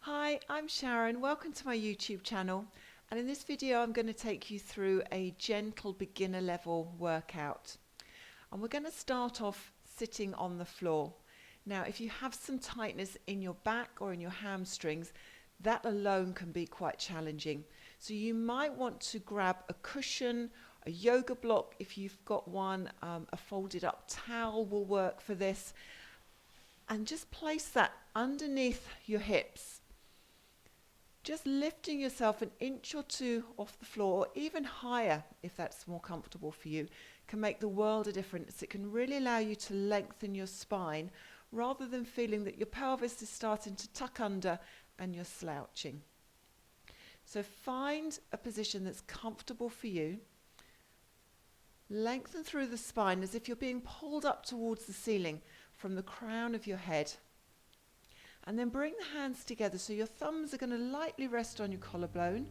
Hi, I'm Sharon. Welcome to my YouTube channel. And in this video, I'm going to take you through a gentle beginner level workout. And we're going to start off sitting on the floor. Now, if you have some tightness in your back or in your hamstrings, that alone can be quite challenging. So you might want to grab a cushion, a yoga block if you've got one, a folded up towel will work for this. And just place that underneath your hips. Just lifting yourself an inch or two off the floor, or even higher if that's more comfortable for you, can make the world a difference. It can really allow you to lengthen your spine rather than feeling that your pelvis is starting to tuck under and you're slouching. So find a position that's comfortable for you. Lengthen through the spine as if you're being pulled up towards the ceiling from the crown of your head. And then bring the hands together so your thumbs are going to lightly rest on your collarbone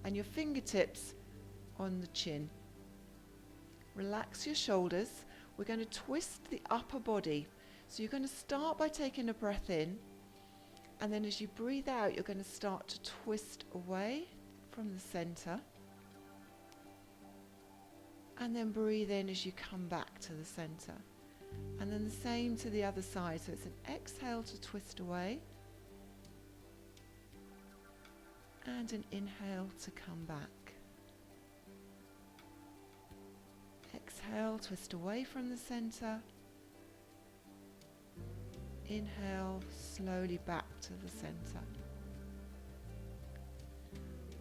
and your fingertips on the chin. Relax your shoulders. We're going to twist the upper body. So you're going to start by taking a breath in, and then as you breathe out, you're going to start to twist away from the center. And then breathe in as you come back to the center. And then the same to the other side. So it's an exhale to twist away. And an inhale to come back. Exhale, twist away from the center. Inhale, slowly back to the center.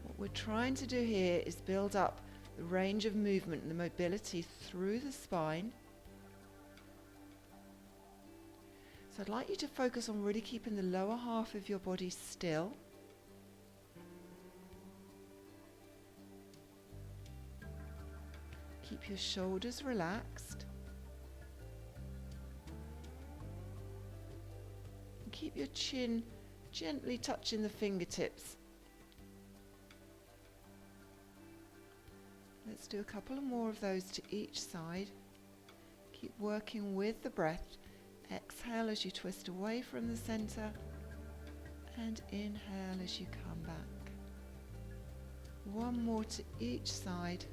What we're trying to do here is build up the range of movement and the mobility through the spine. So I'd like you to focus on really keeping the lower half of your body still. Keep your shoulders relaxed. And keep your chin gently touching the fingertips. Let's do a couple of more of those to each side. Keep working with the breath. Exhale as you twist away from the center, and inhale as you come back. One more to each side.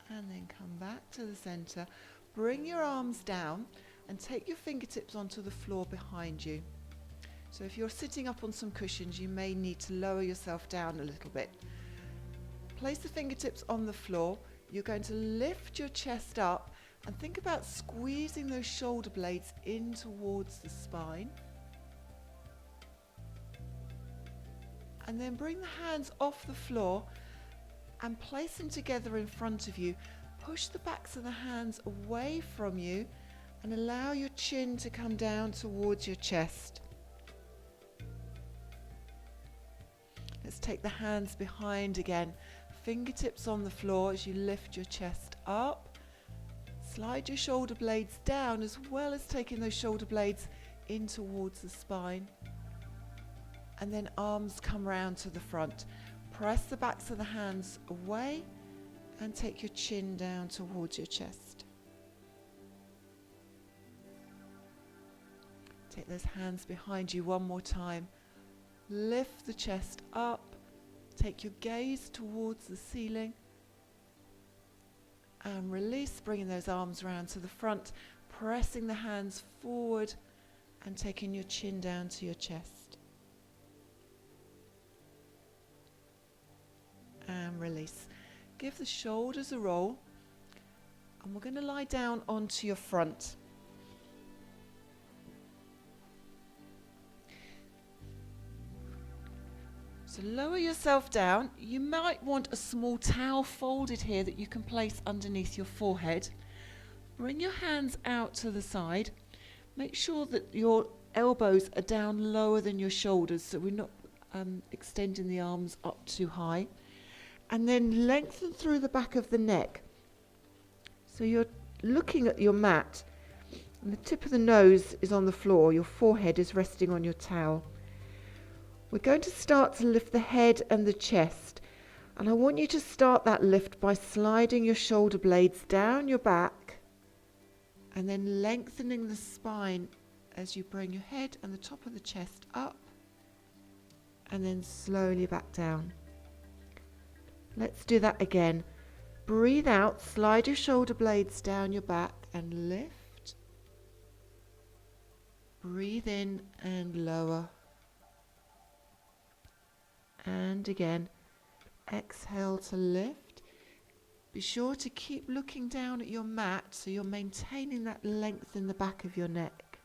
And then come back to the center. Bring your arms down and take your fingertips onto the floor behind you. So if you're sitting up on some cushions, you may need to lower yourself down a little bit. Place the fingertips on the floor. You're going to lift your chest up and think about squeezing those shoulder blades in towards the spine. And then bring the hands off the floor and place them together in front of you. Push the backs of the hands away from you and allow your chin to come down towards your chest. Let's take the hands behind again. Fingertips on the floor as you lift your chest up. Slide your shoulder blades down as well as taking those shoulder blades in towards the spine. And then arms come round to the front. Press the backs of the hands away and take your chin down towards your chest. Take those hands behind you one more time. Lift the chest up, take your gaze towards the ceiling, and release, bringing those arms round to the front, pressing the hands forward and taking your chin down to your chest. And release. Give the shoulders a roll, and we're going to lie down onto your front. So lower yourself down. You might want a small towel folded here that you can place underneath your forehead. Bring your hands out to the side. Make sure that your elbows are down lower than your shoulders so we're not extending the arms up too high. And then lengthen through the back of the neck. So you're looking at your mat and the tip of the nose is on the floor. Your forehead is resting on your towel. We're going to start to lift the head and the chest. And I want you to start that lift by sliding your shoulder blades down your back and then lengthening the spine as you bring your head and the top of the chest up and then slowly back down. Let's do that again. Breathe out, slide your shoulder blades down your back and lift. Breathe in and lower. And again, exhale to lift. Be sure to keep looking down at your mat so you're maintaining that length in the back of your neck.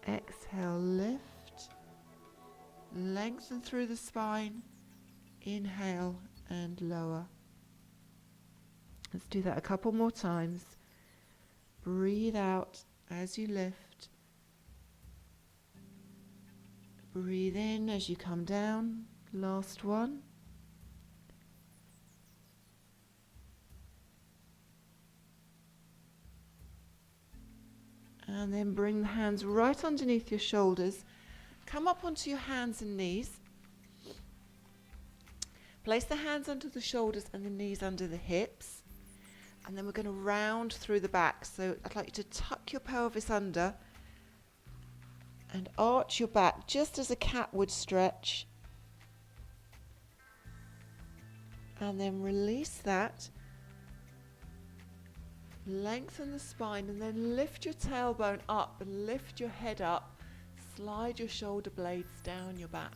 Exhale, lift. Lengthen through the spine. Inhale and lower. Let's do that a couple more times. Breathe out as you lift. Breathe in as you come down. Last one. And then bring the hands right underneath your shoulders. Come up onto your hands and knees. Place the hands under the shoulders and the knees under the hips. And then we're going to round through the back. So I'd like you to tuck your pelvis under and arch your back just as a cat would stretch. And then release that. Lengthen the spine and then lift your tailbone up and lift your head up. Slide your shoulder blades down your back.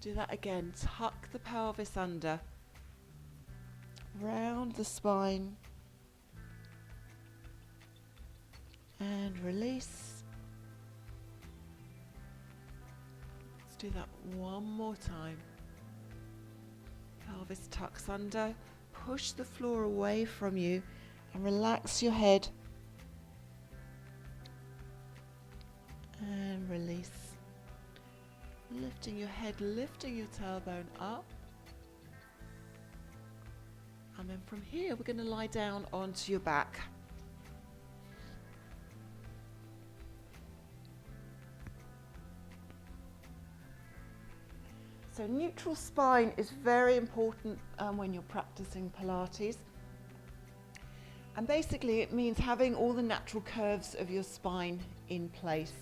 Do that again. Tuck the pelvis under. Round the spine. And release. Let's do that one more time. Pelvis tucks under. Push the floor away from you and relax your head. And release. Lifting your head, lifting your tailbone up. And then from here, we're going to lie down onto your back. So neutral spine is very important when you're practicing Pilates. And basically it means having all the natural curves of your spine in place.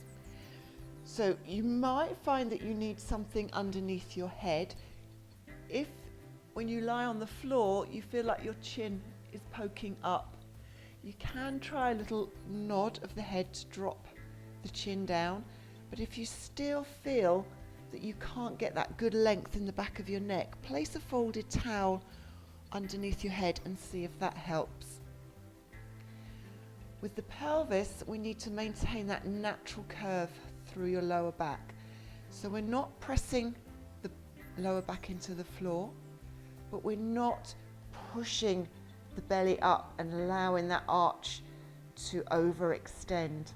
So you might find that you need something underneath your head. If when you lie on the floor you feel like your chin is poking up, you can try a little nod of the head to drop the chin down. But if you still feel that you can't get that good length in the back of your neck, place a folded towel underneath your head and see if that helps. With the pelvis, we need to maintain that natural curve through your lower back. So we're not pressing the lower back into the floor, but we're not pushing the belly up and allowing that arch to overextend.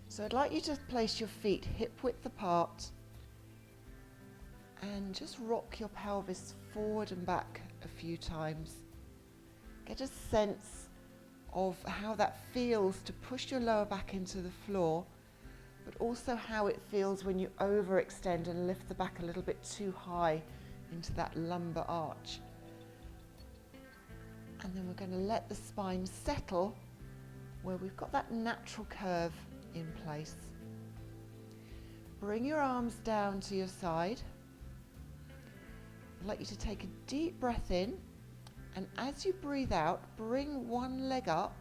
So I'd like you to place your feet hip width apart and just rock your pelvis forward and back a few times. Get a sense of how that feels to push your lower back into the floor, but also how it feels when you overextend and lift the back a little bit too high into that lumbar arch. And then we're going to let the spine settle where we've got that natural curve in place. Bring your arms down to your side. I'd like you to take a deep breath in, and as you breathe out, bring one leg up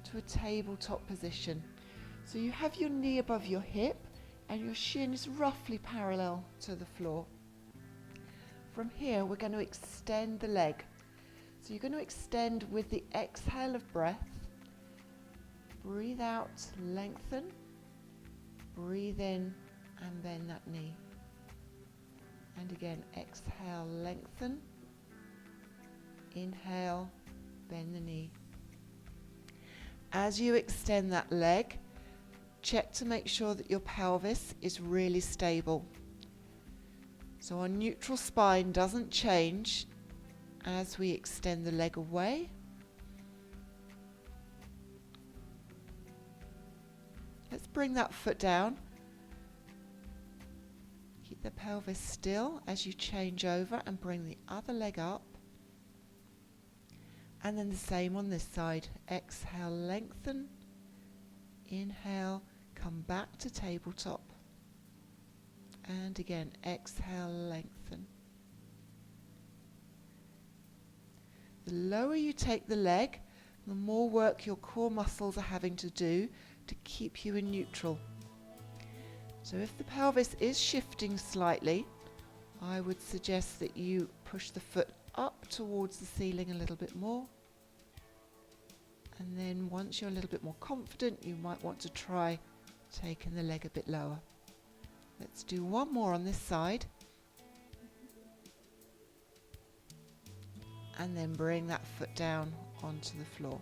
to a tabletop position. So you have your knee above your hip and your shin is roughly parallel to the floor. From here, we're going to extend the leg. So you're going to extend with the exhale of breath. Breathe out, lengthen. Breathe in and bend that knee. And again, exhale, lengthen. Inhale, bend the knee. As you extend that leg, check to make sure that your pelvis is really stable. So our neutral spine doesn't change as we extend the leg away. Let's bring that foot down. Keep Keep the pelvis still as you change over and bring the other leg up. And then the same on this side. Exhale, lengthen. Inhale, come back to tabletop. And again, exhale, lengthen. The lower you take the leg, the more work your core muscles are having to do to keep you in neutral. So if the pelvis is shifting slightly, I would suggest that you push the foot up towards the ceiling a little bit more. And then once you're a little bit more confident, you might want to try taking the leg a bit lower. Let's do one more on this side. And then bring that foot down onto the floor.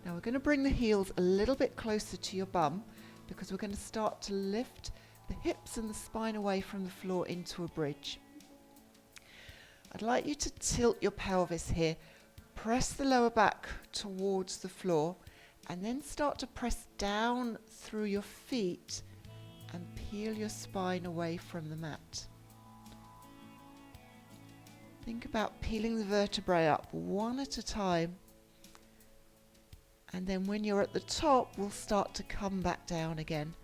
Now we're going to bring the heels a little bit closer to your bum because we're going to start to lift the hips and the spine away from the floor into a bridge. I'd like you to tilt your pelvis here. Press the lower back towards the floor and then start to press down through your feet and peel your spine away from the mat. Think about peeling the vertebrae up one at a time. And then when you're at the top, we'll start to come back down again.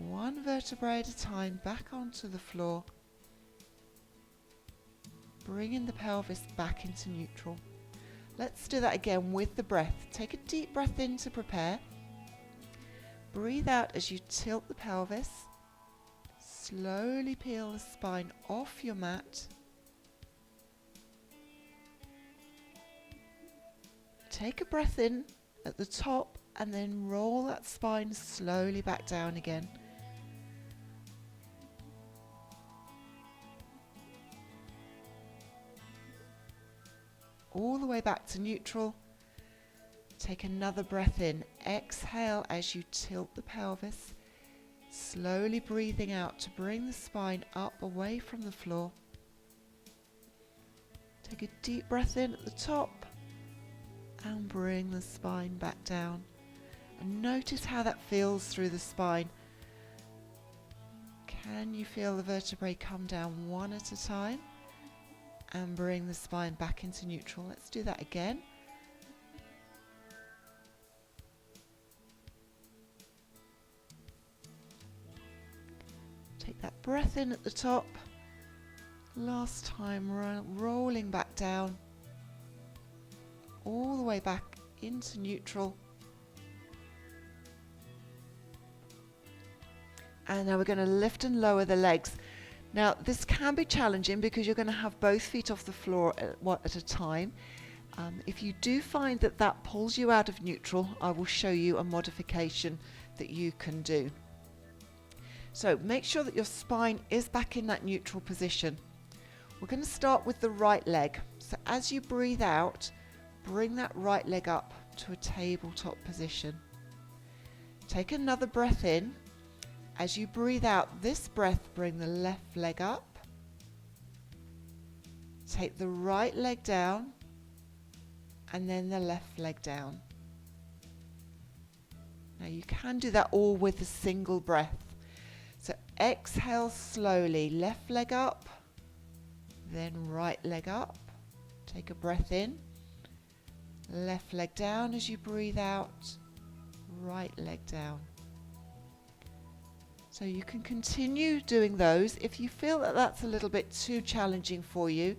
One vertebrae at a time, back onto the floor. Bringing the pelvis back into neutral. Let's do that again with the breath. Take a deep breath in to prepare. Breathe out as you tilt the pelvis. Slowly peel the spine off your mat. Take a breath in at the top and then roll that spine slowly back down again. All the way back to neutral. Take another breath in. Exhale as you tilt the pelvis. Slowly breathing out to bring the spine up away from the floor. Take a deep breath in at the top and bring the spine back down. And notice how that feels through the spine. Can you feel the vertebrae come down one at a time and bring the spine back into neutral? Let's do that again. Take that breath in at the top. Last time, rolling back down. All the way back into neutral. And now we're going to lift and lower the legs. Now this can be challenging because you're going to have both feet off the floor at a time. If you do find that that pulls you out of neutral, I will show you a modification that you can do. So make sure that your spine is back in that neutral position. We're going to start with the right leg. So as you breathe out, bring that right leg up to a tabletop position. Take another breath in. As you breathe out this breath, bring the left leg up. Take the right leg down and then the left leg down. Now you can do that all with a single breath. So exhale slowly, left leg up, then right leg up. Take a breath in, left leg down as you breathe out, right leg down. So you can continue doing those. If you feel that that's a little bit too challenging for you,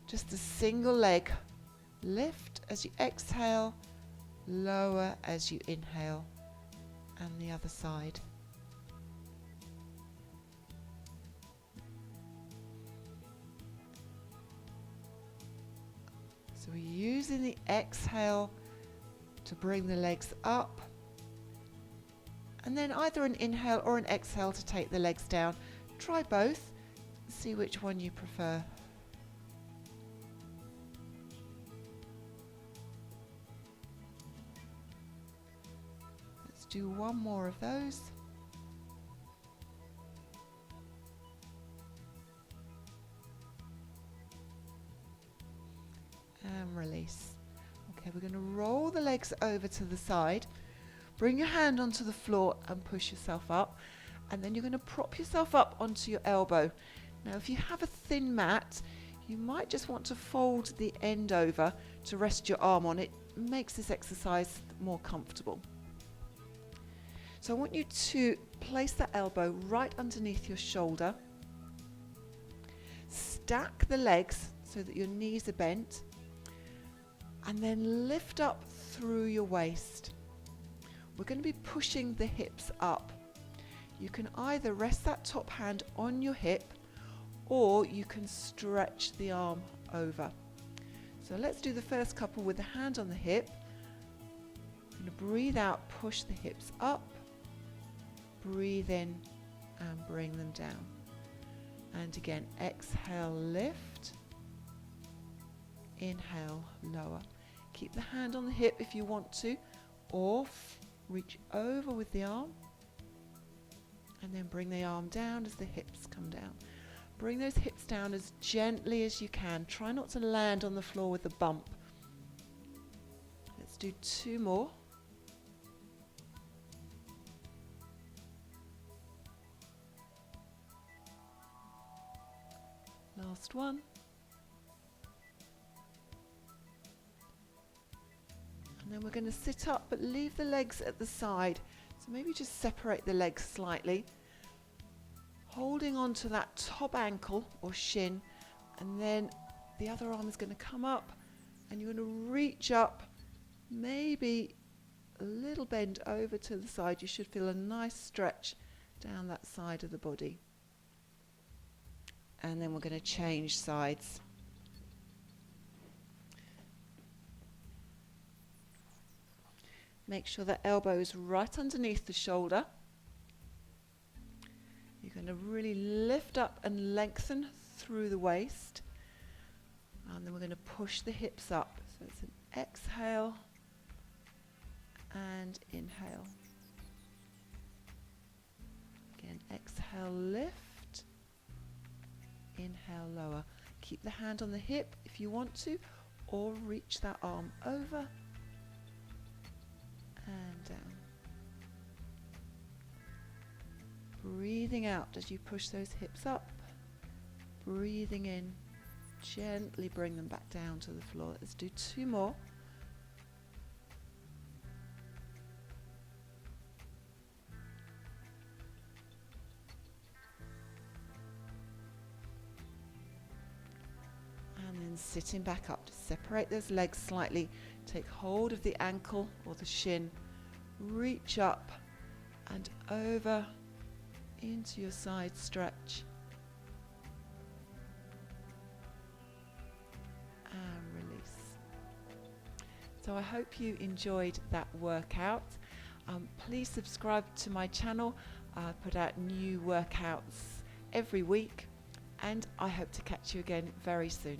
just a single leg. Lift as you exhale, lower as you inhale, and the other side. So we're using the exhale to bring the legs up, and then either an inhale or an exhale to take the legs down. Try both, see which one you prefer. Let's do one more of those. And release. Okay, we're going to roll the legs over to the side. Bring your hand onto the floor and push yourself up. And then you're going to prop yourself up onto your elbow. Now, if you have a thin mat, you might just want to fold the end over to rest your arm on. It makes this exercise more comfortable. So I want you to place that elbow right underneath your shoulder. Stack the legs so that your knees are bent. And then lift up through your waist. We're going to be pushing the hips up. You can either rest that top hand on your hip, or you can stretch the arm over. So let's do the first couple with the hand on the hip. I'm going to breathe out, push the hips up, breathe in and bring them down. And again, exhale, lift, inhale, lower. Keep the hand on the hip if you want to, or reach over with the arm and then bring the arm down as the hips come down. Bring those hips down as gently as you can. Try not to land on the floor with a bump. Let's do 2 more. Last one. And then we're going to sit up but leave the legs at the side. So maybe just separate the legs slightly. Holding on to that top ankle or shin, and then the other arm is going to come up and you're going to reach up, maybe a little bend over to the side. You should feel a nice stretch down that side of the body. And then we're going to change sides. Make sure that elbow is right underneath the shoulder. You're going to really lift up and lengthen through the waist. And then we're going to push the hips up. So it's an exhale and inhale. Again, exhale, lift. Inhale, lower. Keep the hand on the hip if you want to, or reach that arm over and down. Breathing out as you push those hips up. Breathing in, gently bring them back down to the floor. Let's do 2 more. And then sitting back up to separate those legs slightly. Take hold of the ankle or the shin. Reach up and over into your side stretch. And release. So I hope you enjoyed that workout. Please subscribe to my channel. I put out new workouts every week, and I hope to catch you again very soon.